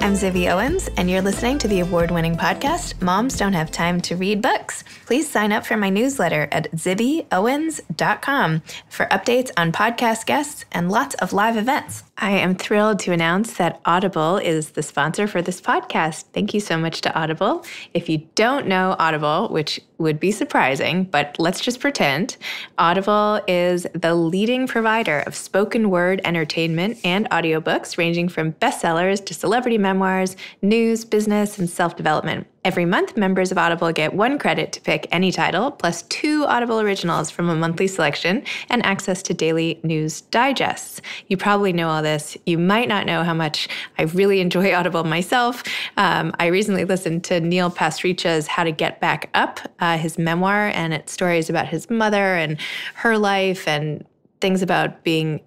I'm Zibby Owens, and you're listening to the award-winning podcast, Moms Don't Have Time to Read Books. Please sign up for my newsletter at zibbyowens.com for updates on podcast guests and lots of live events. I am thrilled to announce that Audible is the sponsor for this podcast. Thank you so much to Audible. If you don't know Audible, which would be surprising, but let's just pretend, Audible is the leading provider of spoken word entertainment and audiobooks ranging from bestsellers to celebrity memoirs, news, business, and self-development. Every month, members of Audible get 1 credit to pick any title, plus 2 Audible originals from a monthly selection, and access to daily news digests. You probably know all this. You might not know how much I really enjoy Audible myself. I recently listened to Neil Pasricha's How to Get Back Up, his memoir, and it's stories about his mother and her life and things about being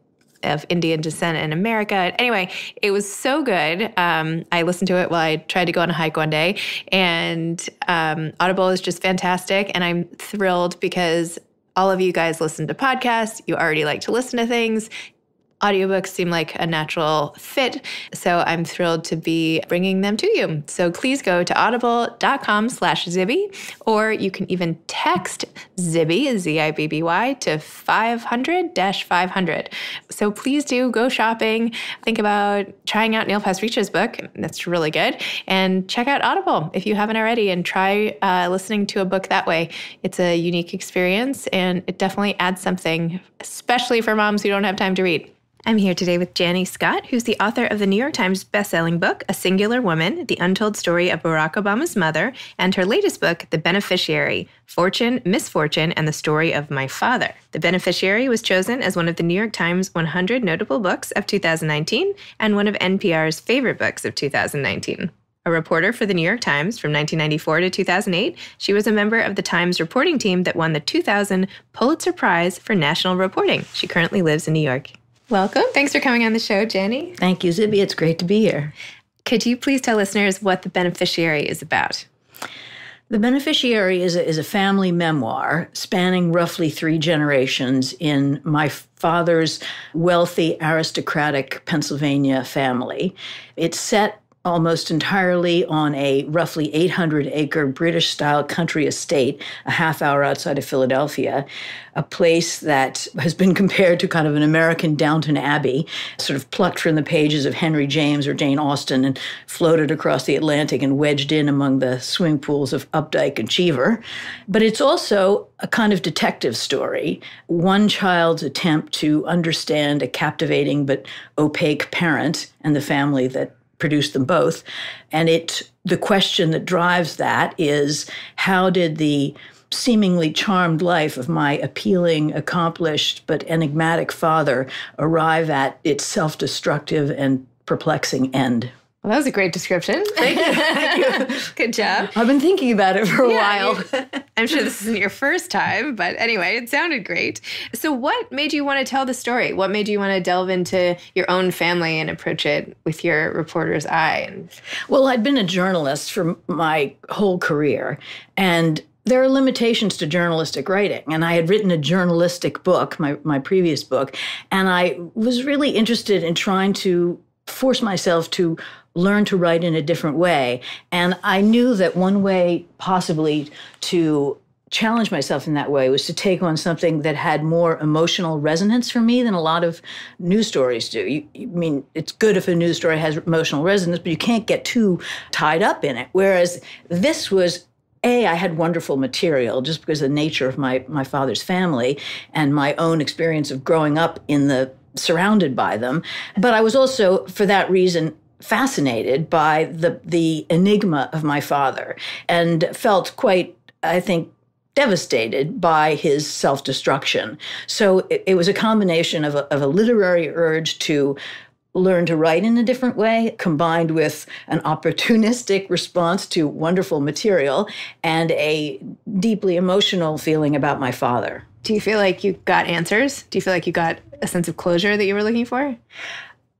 of Indian descent in America. Anyway, it was so good. I listened to it while I tried to go on a hike one day, and Audible is just fantastic. And I'm thrilled because all of you guys listen to podcasts. You already like to listen to things. Audiobooks seem like a natural fit, so I'm thrilled to be bringing them to you. So please go to audible.com/Zibby, or you can even text Zibby, Z-I-B-B-Y, to 500-500. So please do go shopping. Think about trying out Neil Pasricha's book. That's really good. And check out Audible if you haven't already, and try listening to a book that way. It's a unique experience, and it definitely adds something, especially for moms who don't have time to read. I'm here today with Janny Scott, who's the author of the New York Times bestselling book, A Singular Woman, The Untold Story of Barack Obama's Mother, and her latest book, The Beneficiary, Fortune, Misfortune, and the Story of My Father. The Beneficiary was chosen as one of the New York Times 100 Notable Books of 2019 and one of NPR's favorite books of 2019. A reporter for the New York Times from 1994 to 2008, she was a member of the Times reporting team that won the 2000 Pulitzer Prize for National Reporting. She currently lives in New York. Welcome. Thanks for coming on the show, Janny. Thank you, Zibby. It's great to be here. Could you please tell listeners what The Beneficiary is about? The Beneficiary is a family memoir spanning roughly 3 generations in my father's wealthy, aristocratic Pennsylvania family. It's set almost entirely on a roughly 800-acre British-style country estate, a half hour outside of Philadelphia, a place that has been compared to kind of an American Downton Abbey, sort of plucked from the pages of Henry James or Jane Austen and floated across the Atlantic and wedged in among the swimming pools of Updike and Cheever. But it's also a kind of detective story, one child's attempt to understand a captivating but opaque parent and the family that produced them both. And the question that drives that is, how did the seemingly charmed life of my appealing, accomplished, but enigmatic father arrive at its self-destructive and perplexing end? Well, that was a great description. Thank you. Thank you. Good job. I've been thinking about it for a while. I'm sure this isn't your first time, but anyway, it sounded great. So what made you want to tell the story? What made you want to delve into your own family and approach it with your reporter's eye? Well, I'd been a journalist for my whole career, and there are limitations to journalistic writing. And I had written a journalistic book, my previous book, and I was really interested in trying to force myself to learn to write in a different way. And I knew that one way possibly to challenge myself in that way was to take on something that had more emotional resonance for me than a lot of news stories do. I mean, it's good if a news story has emotional resonance, but you can't get too tied up in it. Whereas this was, I had wonderful material just because of the nature of my father's family and my own experience of growing up surrounded by them. But I was also, for that reason, fascinated by the enigma of my father and felt quite, I think, devastated by his self-destruction. So it was a combination of a literary urge to learn to write in a different way, combined with an opportunistic response to wonderful material and a deeply emotional feeling about my father. Do you feel like you got answers? Do you feel like you got a sense of closure that you were looking for?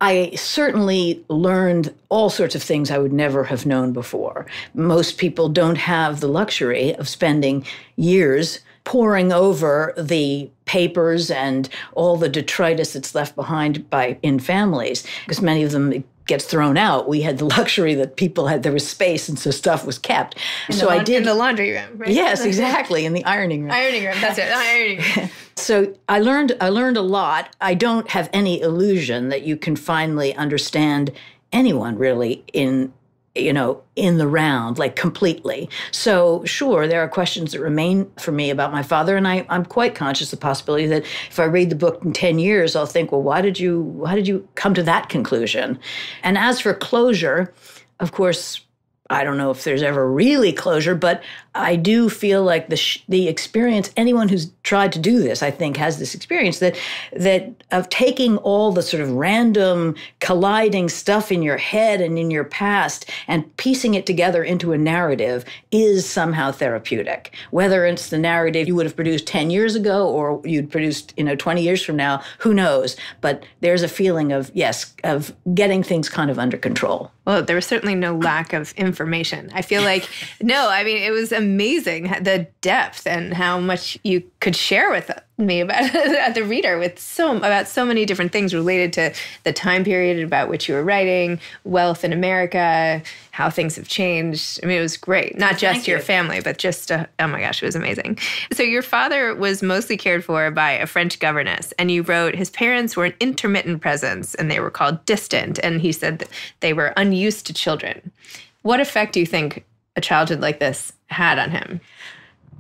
I certainly learned all sorts of things I would never have known before. Most people don't have the luxury of spending years poring over the papers and all the detritus that's left behind in families, because many of them gets thrown out. We had the luxury that there was space, and so stuff was kept. In the laundry room, right? Yes, exactly, in the ironing room. Ironing room, that's it, ironing room. So I learned a lot. I don't have any illusion that you can finally understand anyone really in the round, like completely. So sure, there are questions that remain for me about my father, and I'm quite conscious of the possibility that if I read the book in 10 years, I'll think, well, why did you come to that conclusion? And as for closure, of course, I don't know if there's ever really closure, but I do feel like the experience, anyone who's tried to do this, I think, has this experience that of taking all the sort of random colliding stuff in your head and in your past and piecing it together into a narrative is somehow therapeutic. Whether it's the narrative you would have produced 10 years ago or you'd produced, 20 years from now, who knows? But there's a feeling of getting things kind of under control. Well, there was certainly no lack of information. I feel like, it was amazing, the depth and how much you could share with me about the reader about so many different things related to the time period about which you were writing, wealth in America, how things have changed. It was great. Not just your family, but just, oh my gosh, it was amazing. So your father was mostly cared for by a French governess, and you wrote his parents were an intermittent presence, and they were called distant, and he said that they were unused to children. What effect do you think a childhood like this had on him?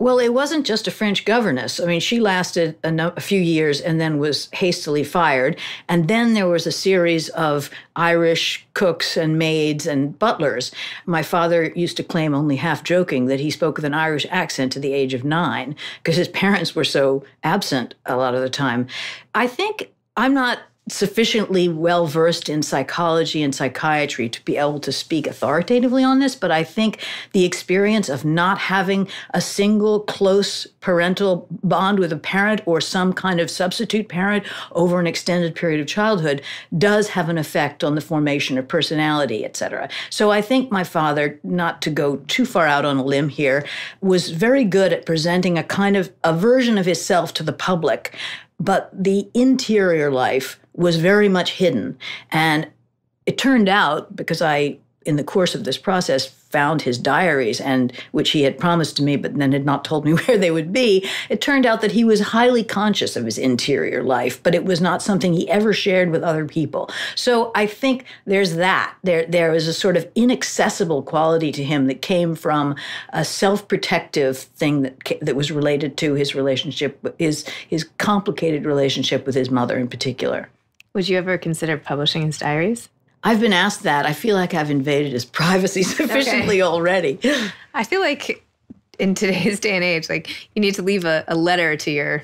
Well, it wasn't just a French governess. She lasted a few years and then was hastily fired. And then there was a series of Irish cooks and maids and butlers. My father used to claim, only half joking, that he spoke with an Irish accent to the age of 9 because his parents were so absent a lot of the time. I think I'm not sufficiently well-versed in psychology and psychiatry to be able to speak authoritatively on this, but I think the experience of not having a single close parental bond with a parent or some kind of substitute parent over an extended period of childhood does have an effect on the formation of personality, et cetera. So I think my father, not to go too far out on a limb here, was very good at presenting a version of himself to the public, but the interior life was very much hidden. And it turned out, because I, in the course of this process, found his diaries, and which he had promised to me, but then had not told me where they would be, it turned out that he was highly conscious of his interior life, but it was not something he ever shared with other people. So I think there's that. There was a sort of inaccessible quality to him that came from a self-protective thing that was related to his relationship, his complicated relationship with his mother in particular. Would you ever consider publishing his diaries? I've been asked that. I feel like I've invaded his privacy sufficiently already. I feel like in today's day and age, like you need to leave a letter to your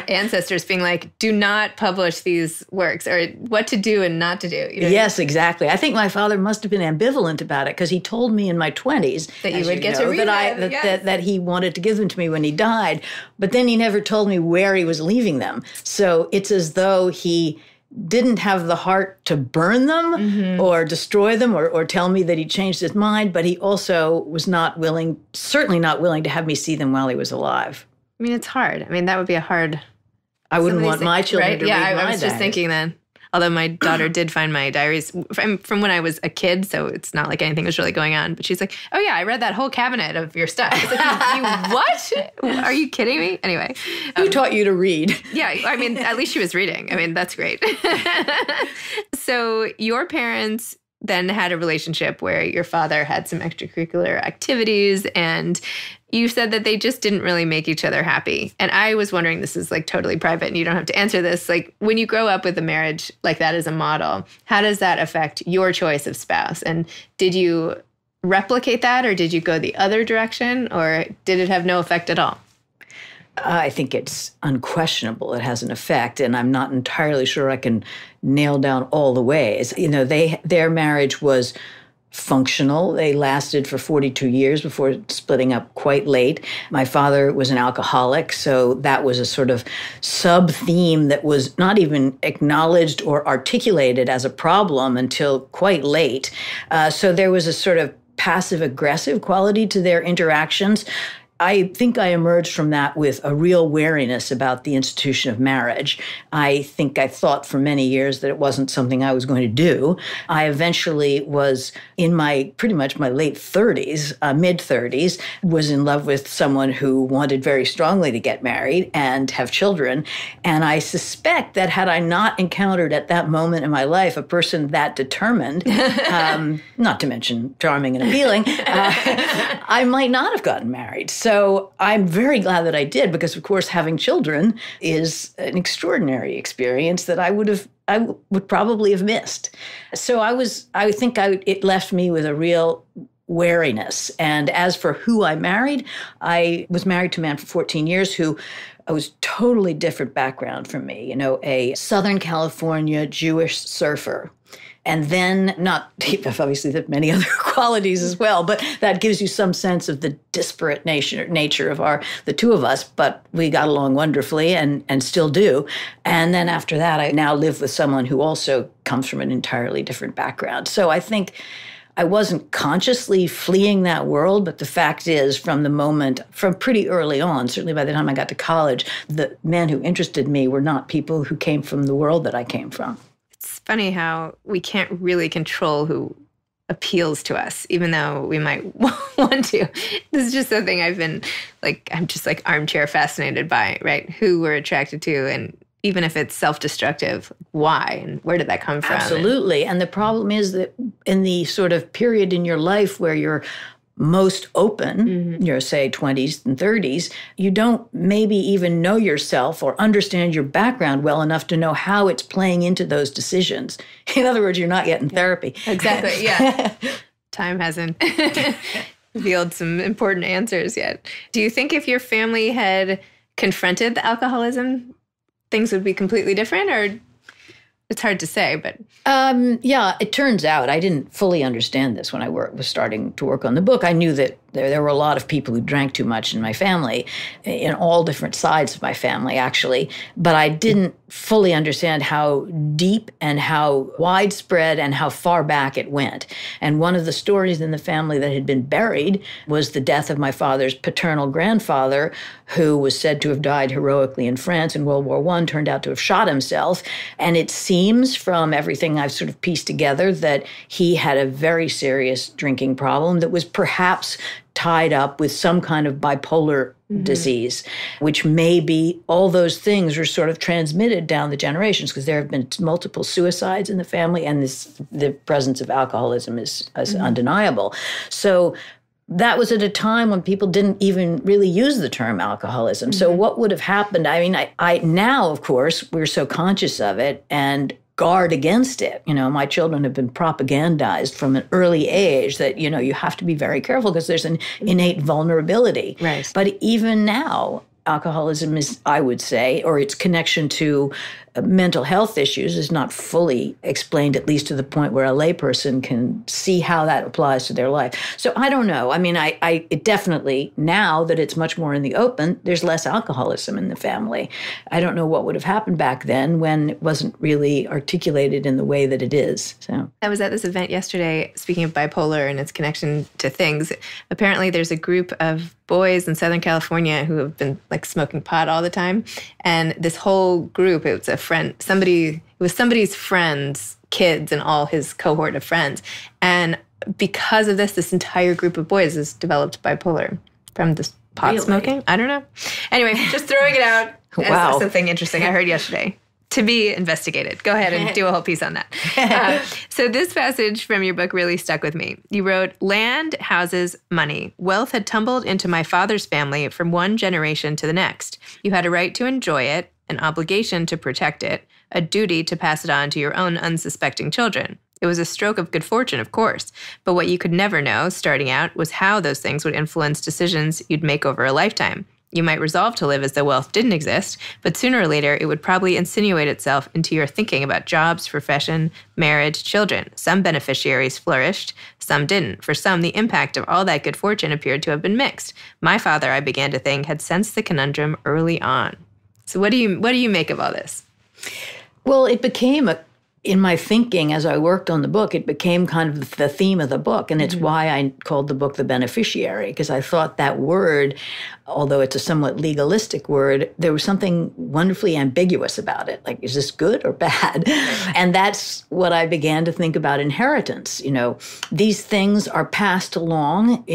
ancestors being like, do not publish these works, or what to do and not to do. Yes, exactly. I think my father must have been ambivalent about it because he told me in my 20s that you would get to read them. That he wanted to give them to me when he died, but then he never told me where he was leaving them. So it's as though he didn't have the heart to burn them or destroy them or tell me that he changed his mind, but he also was certainly not willing to have me see them while he was alive. It's hard. That would be a hard... I wouldn't want my children to read my diaries. I was just thinking then. Although my daughter did find my diaries from when I was a kid, so it's not like anything was really going on. But she's like, oh yeah, I read that whole cabinet of your stuff. It's like, you what? Are you kidding me? Anyway. Who taught you to read? Yeah, at least she was reading. That's great. So your parents then had a relationship where your father had some extracurricular activities, and you said that they just didn't really make each other happy. And I was wondering, this is like totally private and you don't have to answer this, like when you grow up with a marriage like that as a model, how does that affect your choice of spouse? And did you replicate that, or did you go the other direction, or did it have no effect at all? I think it's unquestionable it has an effect, and I'm not entirely sure I can nail down all the ways. Their marriage was functional. They lasted for 42 years before splitting up quite late. My father was an alcoholic, so that was a sort of sub-theme that was not even acknowledged or articulated as a problem until quite late. So there was a sort of passive-aggressive quality to their interactions. I think I emerged from that with a real wariness about the institution of marriage. I think I thought for many years that it wasn't something I was going to do. I eventually was in pretty much my late 30s, mid-30s, was in love with someone who wanted very strongly to get married and have children. And I suspect that had I not encountered at that moment in my life a person that determined, not to mention charming and appealing, I might not have gotten married. So I'm very glad that I did, because of course having children is an extraordinary experience that I would probably have missed. So it left me with a real wariness. And as for who I married, I was married to a man for 14 years who was totally different background from me, a Southern California Jewish surfer. And then obviously there are many other qualities as well, but that gives you some sense of the disparate nature of the two of us, but we got along wonderfully and still do. And then after that, I now live with someone who also comes from an entirely different background. So I think I wasn't consciously fleeing that world, but the fact is from pretty early on, certainly by the time I got to college, the men who interested me were not people who came from the world that I came from. It's funny how we can't really control who appeals to us, even though we might want to. This is just something I'm just armchair fascinated by, right? Who we're attracted to, and even if it's self-destructive, why and where did that come from? Absolutely. And the problem is that in the sort of period in your life where you're most open, say 20s and 30s, you don't maybe even know yourself or understand your background well enough to know how it's playing into those decisions. In other words, you're not getting therapy. Exactly, yeah. Time hasn't revealed some important answers yet. Do you think if your family had confronted the alcoholism, things would be completely different, or it's hard to say, but... Yeah, it turns out I didn't fully understand this when I was starting to work on the book. I knew that there were a lot of people who drank too much in my family, in all different sides of my family, actually. But I didn't fully understand how deep and how widespread and how far back it went. And one of the stories in the family that had been buried was the death of my father's paternal grandfather, who was said to have died heroically in France in World War I, turned out to have shot himself. And it seems from everything I've sort of pieced together that he had a very serious drinking problem that was perhaps tied up with some kind of bipolar disease, which maybe all those things are sort of transmitted down the generations, because there have been multiple suicides in the family, and the presence of alcoholism is undeniable. So that was at a time when people didn't even really use the term alcoholism. So what would have happened? I mean, I now, of course, we're so conscious of it and guard against it. My children have been propagandized from an early age that, you have to be very careful because there's an innate vulnerability. Right. But even now, alcoholism is, I would say, or its connection to mental health issues is not fully explained, at least to the point where a layperson can see how that applies to their life. So I don't know. I mean, it definitely, now that it's much more in the open, there's less alcoholism in the family. I don't know what would have happened back then when it wasn't really articulated in the way that it is. So I was at this event yesterday, speaking of bipolar and its connection to things. Apparently there's a group of boys in Southern California who have been smoking pot all the time. And this whole group, it was somebody's friends' kids and all his cohort of friends. And because of this entire group of boys has developed bipolar from this pot smoking. I don't know. Anyway, just throwing it out as something interesting I heard yesterday. To be investigated. Go ahead and do a whole piece on that. So this passage from your book really stuck with me. You wrote, "Land, houses, money. Wealth had tumbled into my father's family from one generation to the next. You had a right to enjoy it, an obligation to protect it, a duty to pass it on to your own unsuspecting children. It was a stroke of good fortune, of course, but what you could never know, starting out, was how those things would influence decisions you'd make over a lifetime. You might resolve to live as though wealth didn't exist, but sooner or later it would probably insinuate itself into your thinking about jobs, profession, marriage, children. Some beneficiaries flourished, some didn't. For some, the impact of all that good fortune appeared to have been mixed. My father, I began to think, had sensed the conundrum early on." So what do you make of all this? Well, it became a in my thinking, as I worked on the book, it became kind of the theme of the book. And it's why I called the book The Beneficiary, because I thought that word, although it's a somewhat legalistic word, there was something wonderfully ambiguous about it. Like, is this good or bad? And that's what I began to think about inheritance. You know, these things are passed along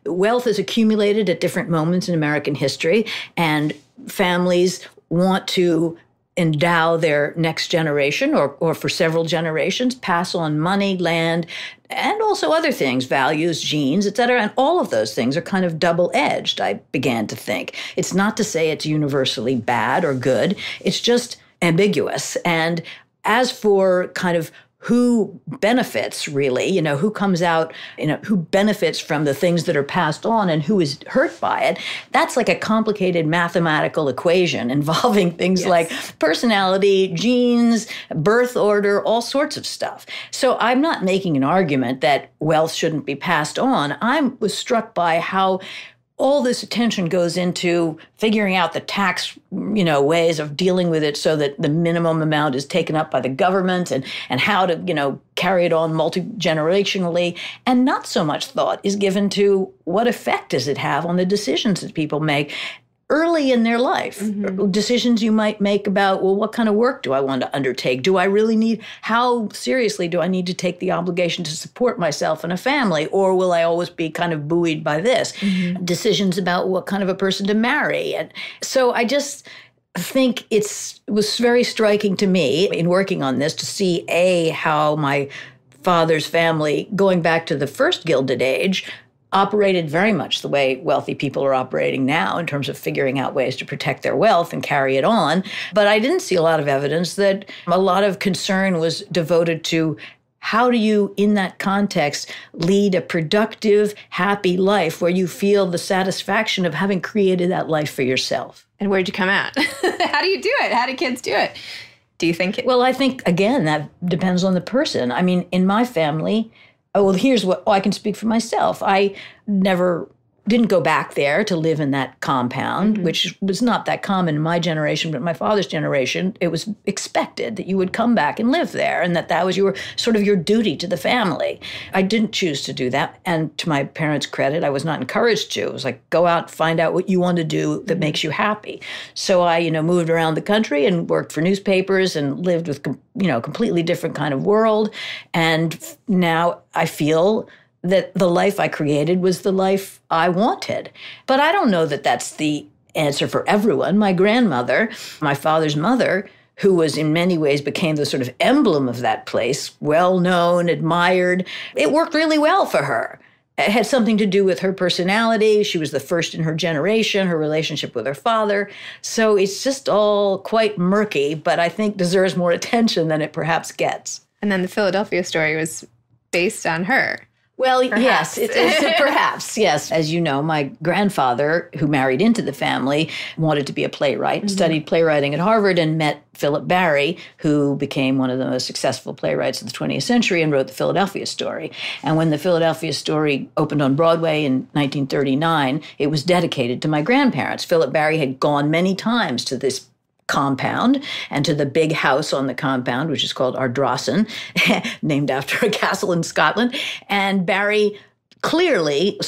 wealth is accumulated at different moments in American history, and families want to endow their next generation or for several generations, pass on money, land, and also other things, values, genes, et cetera. And all of those things are kind of double-edged, I began to think. It's not to say it's universally bad or good. It's just ambiguous. And as for kind of who benefits, really, you know, who comes out, you know, who benefits from the things that are passed on and who is hurt by it, that's like a complicated mathematical equation involving things like personality, genes, birth order, all sorts of stuff. So I'm not making an argument that wealth shouldn't be passed on. I was struck by how all this attention goes into figuring out the tax, you know, ways of dealing with it so that the minimum amount is taken up by the government and how to, you know, carry it on multi-generationally. And not so much thought is given to what effect does it have on the decisions that people make early in their life. Decisions you might make about, well, what kind of work do I want to undertake? Do I really how seriously do I need to take the obligation to support myself and a family? Or will I always be kind of buoyed by this? Decisions about what kind of a person to marry. And so I just think it was very striking to me in working on this to see, how my father's family, going back to the first Gilded Age, operated very much the way wealthy people are operating now in terms of figuring out ways to protect their wealth and carry it on. But I didn't see a lot of evidence that a lot of concern was devoted to how do you, in that context, lead a productive, happy life where you feel the satisfaction of having created that life for yourself. And where'd you come out? How do you do it? How do kids do it? Do you think Well, I think, again, that depends on the person. I mean, in my family, here's what I can speak for myself. I didn't go back there to live in that compound, which was not that common in my generation, but my father's generation, it was expected that you would come back and live there and that was your duty to the family. I didn't choose to do that. And to my parents' credit, I was not encouraged to. It was like, go out, find out what you want to do that makes you happy. So I, moved around the country and worked for newspapers and lived with, completely different kind of world. And now I feel that the life I created was the life I wanted. But I don't know that that's the answer for everyone. My grandmother, my father's mother, who was in many ways became the sort of emblem of that place, well-known, admired, it worked really well for her. It had something to do with her personality. She was the first in her generation, her relationship with her father. So it's just all quite murky, but I think deserves more attention than it perhaps gets. And then the Philadelphia Story was based on her. Well, perhaps. Yes, perhaps, yes. As you know, my grandfather, who married into the family, wanted to be a playwright, studied playwriting at Harvard, and met Philip Barry, who became one of the most successful playwrights of the 20th century and wrote the Philadelphia Story. And when the Philadelphia Story opened on Broadway in 1939, it was dedicated to my grandparents. Philip Barry had gone many times to this compound and to the big house on the compound, which is called Ardrossan, named after a castle in Scotland. And Barry clearly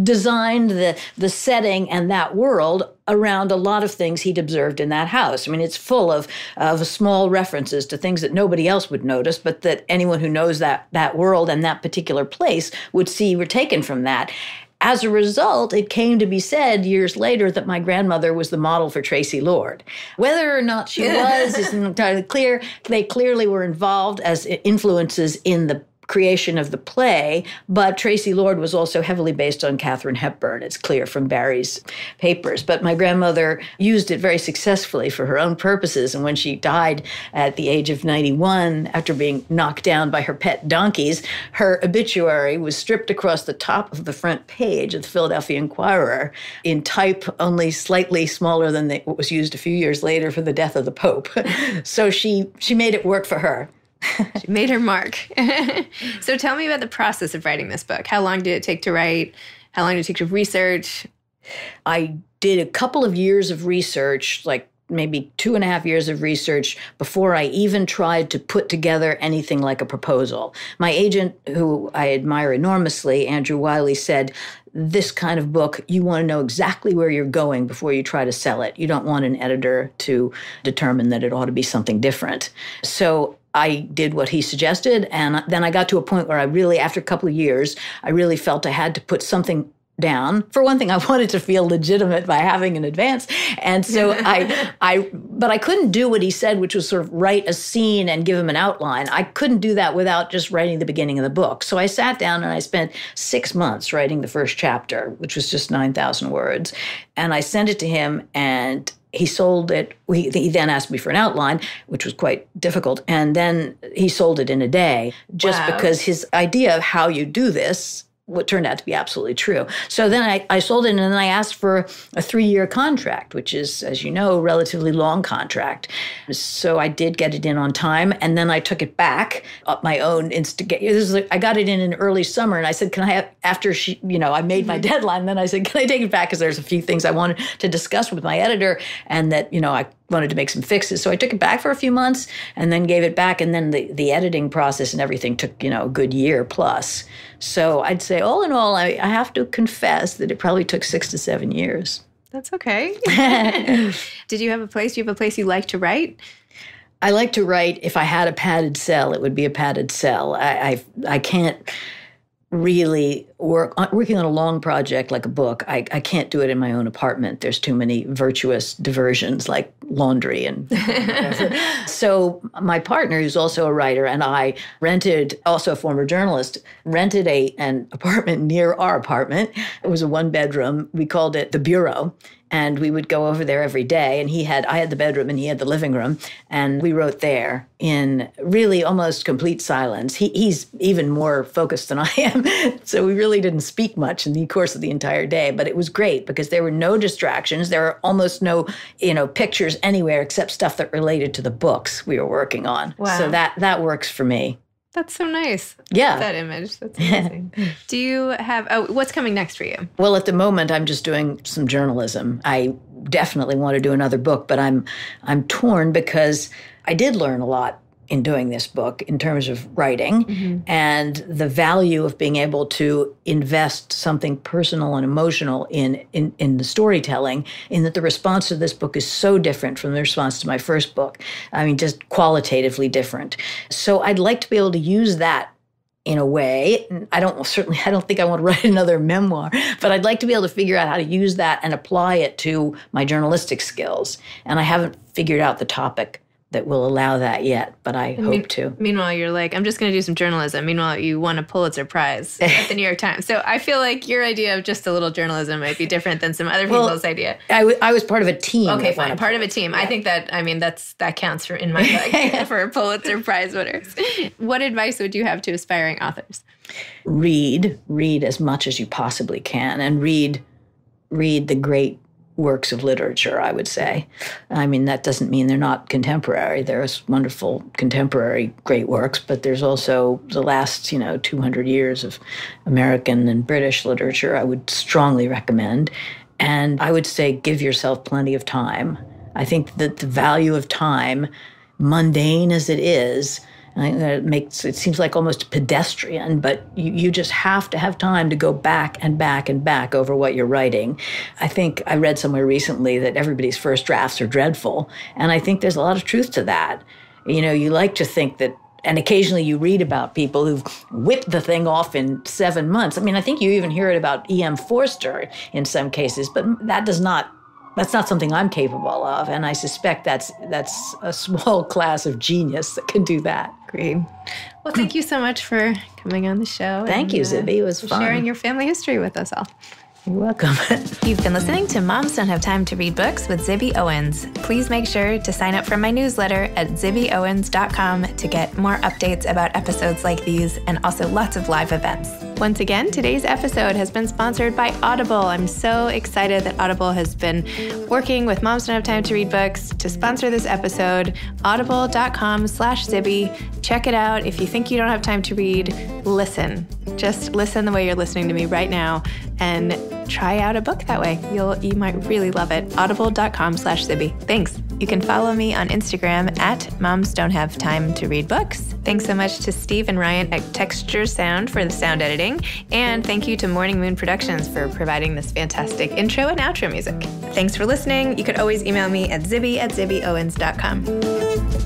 designed the setting and that world around a lot of things he'd observed in that house. I mean, it's full of small references to things that nobody else would notice, but that anyone who knows that world and that particular place would see were taken from that. As a result, it came to be said years later that my grandmother was the model for Tracy Lord. Whether or not she was isn't entirely clear. They clearly were involved as influences in the creation of the play, but Tracy Lord was also heavily based on Katharine Hepburn. It's clear from Barry's papers. But my grandmother used it very successfully for her own purposes. And when she died at the age of 91, after being knocked down by her pet donkeys, her obituary was stripped across the top of the front page of the Philadelphia Inquirer in type only slightly smaller than what was used a few years later for the death of the Pope. So she made it work for her. She made her mark. So tell me about the process of writing this book. How long did it take to write? How long did it take to research? I did a couple of years of research, like maybe 2.5 years of research before I even tried to put together anything like a proposal. My agent, who I admire enormously, Andrew Wiley, said, this kind of book, you want to know exactly where you're going before you try to sell it. You don't want an editor to determine that it ought to be something different. So I did what he suggested, and then I got to a point where I really, after a couple of years, I really felt I had to put something down. For one thing, I wanted to feel legitimate by having an advance. And so but I couldn't do what he said, which was sort of write a scene and give him an outline. I couldn't do that without just writing the beginning of the book. So I sat down and I spent 6 months writing the first chapter, which was just 9,000 words. And I sent it to him, and he sold it. He then asked me for an outline, which was quite difficult. And then he sold it in a day, just because his idea of how you do this, what turned out to be absolutely true. So then I sold it, and then I asked for a 3-year contract, which is, as you know, a relatively long contract. So I did get it in on time, and then I took it back up my own instigation. I got it in early summer, and I said, can I have, after I made my deadline, and then I said, can I take it back? Because there's a few things I wanted to discuss with my editor, and that, I wanted to make some fixes. So I took it back for a few months and then gave it back. And then the editing process and everything took, a good year plus. So I'd say all in all, I have to confess that it probably took 6 to 7 years. That's okay. Did you have a place? Do you have a place you like to write? I like to write. If I had a padded cell, it would be a padded cell. I can't really working on a long project like a book. I can't do it in my own apartment. There's too many virtuous diversions like laundry and so my partner, who's also a writer, and I rented, also a former journalist, rented an apartment near our apartment. It was a 1-bedroom. We called it the Bureau. And we would go over there every day. And I had the bedroom and he had the living room. And we wrote there in really almost complete silence. He's even more focused than I am. So we really didn't speak much in the course of the entire day. But it was great because there were no distractions. There were almost no, pictures anywhere except stuff that related to the books we were working on. Wow. So that works for me. That's so nice. Yeah. That image. That's amazing. Do you have, what's coming next for you? Well, at the moment, I'm just doing some journalism. I definitely want to do another book, but I'm torn because I did learn a lot in doing this book in terms of writing and the value of being able to invest something personal and emotional in the storytelling, in that the response to this book is so different from the response to my first book. I mean, just qualitatively different. So I'd like to be able to use that in a way. I don't think I want to write another memoir, but I'd like to be able to figure out how to use that and apply it to my journalistic skills. And I haven't figured out the topic that will allow that yet, but I hope to. Meanwhile, you're like, I'm just going to do some journalism. Meanwhile, you won a Pulitzer Prize at the New York Times. So I feel like your idea of just a little journalism might be different than some other people's idea. I was part of a team. Okay, fine. Part of a team. Yeah. I think that counts in my book for Pulitzer Prize winners. What advice would you have to aspiring authors? Read as much as you possibly can, and read the great works of literature, I would say. I mean, that doesn't mean they're not contemporary. There's wonderful contemporary great works, but there's also the last, 200 years of American and British literature I would strongly recommend. And I would say give yourself plenty of time. I think that the value of time, mundane as it is, it seems like almost pedestrian, but you just have to have time to go back and back and back over what you're writing. I think I read somewhere recently that everybody's first drafts are dreadful, and I think there's a lot of truth to that. You like to think that, and occasionally you read about people who've whipped the thing off in 7 months. I mean, I think you even hear it about E.M. Forster in some cases, but that's not something I'm capable of, and I suspect that's a small class of genius that can do that. Agreed. Well, thank you so much for coming on the show. Thank you, Zibby. It was fun. Sharing your family history with us all. You're welcome. You've been listening to Moms Don't Have Time to Read Books with Zibby Owens. Please make sure to sign up for my newsletter at zibbyowens.com to get more updates about episodes like these and also lots of live events. Once again, today's episode has been sponsored by Audible. I'm so excited that Audible has been working with Moms Don't Have Time to Read Books to sponsor this episode. Audible.com/Zibby. Check it out. If you think you don't have time to read, listen. Just listen the way you're listening to me right now and try out a book that way. You might really love it. Audible.com/Zibby. Thanks. You can follow me on Instagram at Moms Don't Have Time to Read Books. Thanks so much to Steve and Ryan at Texture Sound for the sound editing. And thank you to Morning Moon Productions for providing this fantastic intro and outro music. Thanks for listening. You could always email me at zibby@zibbyowens.com.